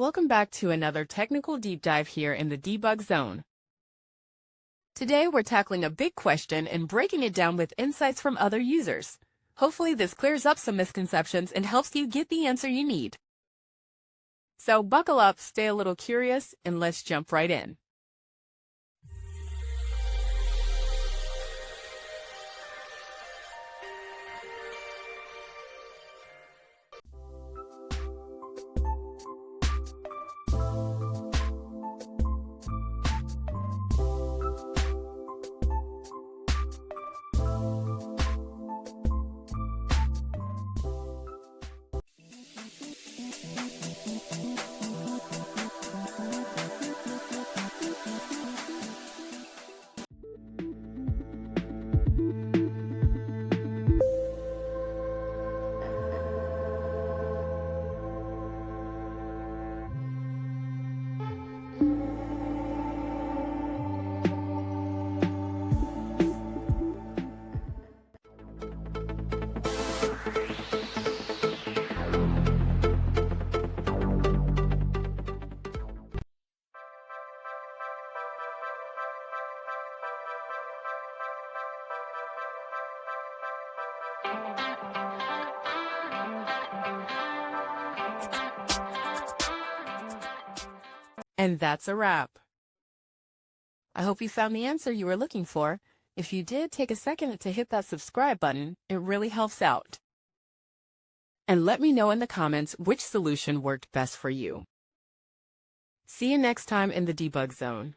Welcome back to another technical deep dive here in the debug zone. Today we're tackling a big question and breaking it down with insights from other users. Hopefully this clears up some misconceptions and helps you get the answer you need. So buckle up, stay a little curious, and let's jump right in. And that's a wrap. I hope you found the answer you were looking for. If you did, take a second to hit that subscribe button. It really helps out. And let me know in the comments which solution worked best for you. See you next time in the debug zone.